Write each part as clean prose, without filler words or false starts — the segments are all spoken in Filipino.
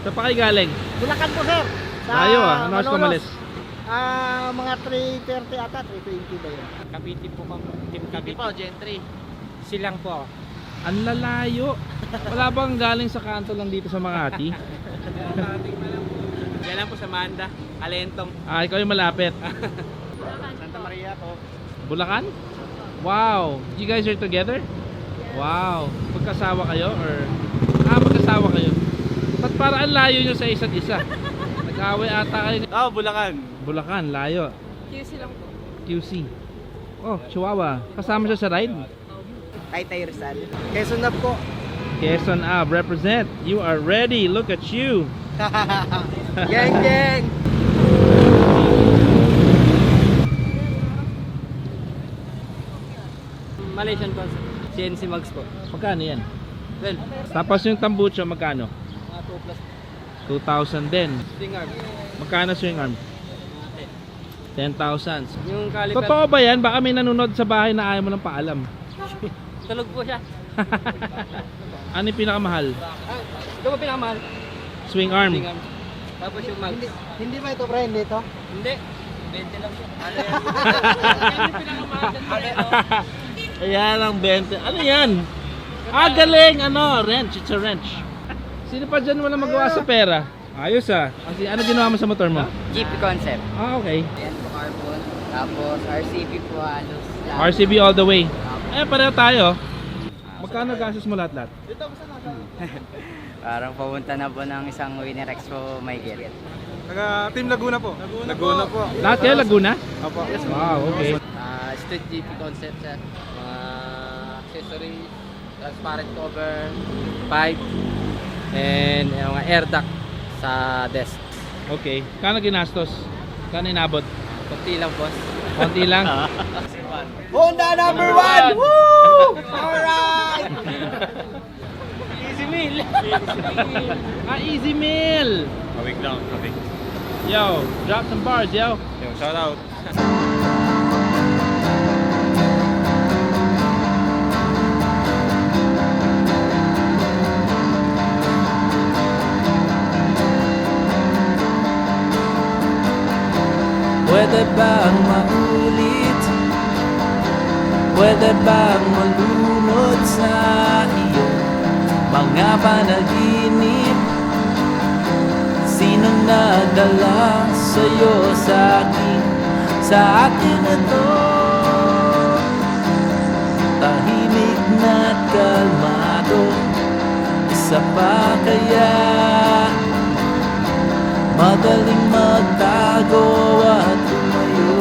Saan pa kayo galing? Bulacan po, sir. Sa Layo Ano oras ka Malolos. umalis? Mga 3:30 ata, 3:20 ba yun? Cavite po kami. Team Cavite po, Gentry. Silang po. Ang lalayo. Wala bang galing sa kanto lang dito sa Makati? Yan lang po sa Manda. Alentong. Ikaw yung malapit. Santa Maria po. Bulacan? Wow. You guys are together? Wow. Magkasawa kayo or magkasawa kayo? Ba't para ang layo nyo sa isa't isa? Nag-away ata kayo. Bulacan. Bulacan, layo. QC lang po. QC. Oh, Chihuahua. Kasama siya sa ride? Taytay Rizal. Quezon na po. Quezon Ab, represent. You are ready. Look at you. Gang, gang. Malaysian po. CNC Mags po. Magkano yan? Well, Tapos yung tambucho, magkano? mga 2 plus 2,000 din. swing arm. Magkano swing arm? 10,000. Yung caliper. Totoo ba yan? Baka may nanonood sa bahay na ayaw mo ng paalam. Tulog po siya. Ano yung pinakamahal? Ito po pinakamahal. Swing arm. Swing arm. Tapos yung Mags. Hindi ba ito, friend, dito? Hindi. 20 lang siya. Ano yan? Yan yung pinakamahal dyan po ito. Ayan ang 20. Ano yan? Galing! Ano? Wrench. It's a wrench. Sino pa dyan wala magawa sa pera? Ayos Kasi ano ginawa mo sa motor mo? Jeep concept. Okay. Yan po carbon. Tapos RCB po halos. RCB all the way. Pareho tayo. Magkano gastos mo lahat-lahat? Parang papunta na po ng isang Winner Expo Maygel. Taga Team Laguna po. Laguna po. Lahat kayo Laguna? Opo. Wow, okay. Street GP concept siya. Mga accessories, transparent cover, pipe, and mga air duct sa desk. Okay. Kano ginastos? Kano inabot? Kunti lang, boss. Konti lang? Honda number 1! Woo! Alright! Easy meal! Easy meal! Awig lang. Awig. Yo, drop some bars, yo. Yung shout out. Pwede bang maulit? Pwede bang malunod sa iyong mga panaginip? Sinong nagdala sa'yo sa akin ito? Tahimik na't kalmado, isa pa kaya? Madaling magtago at tumayo.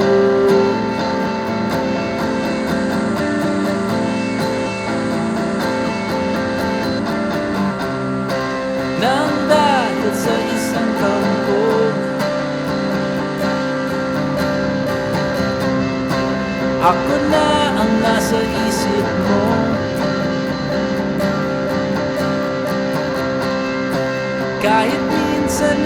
Nang dahil sa isang kampo, ako na ang nasa isip mo. Kahit minsan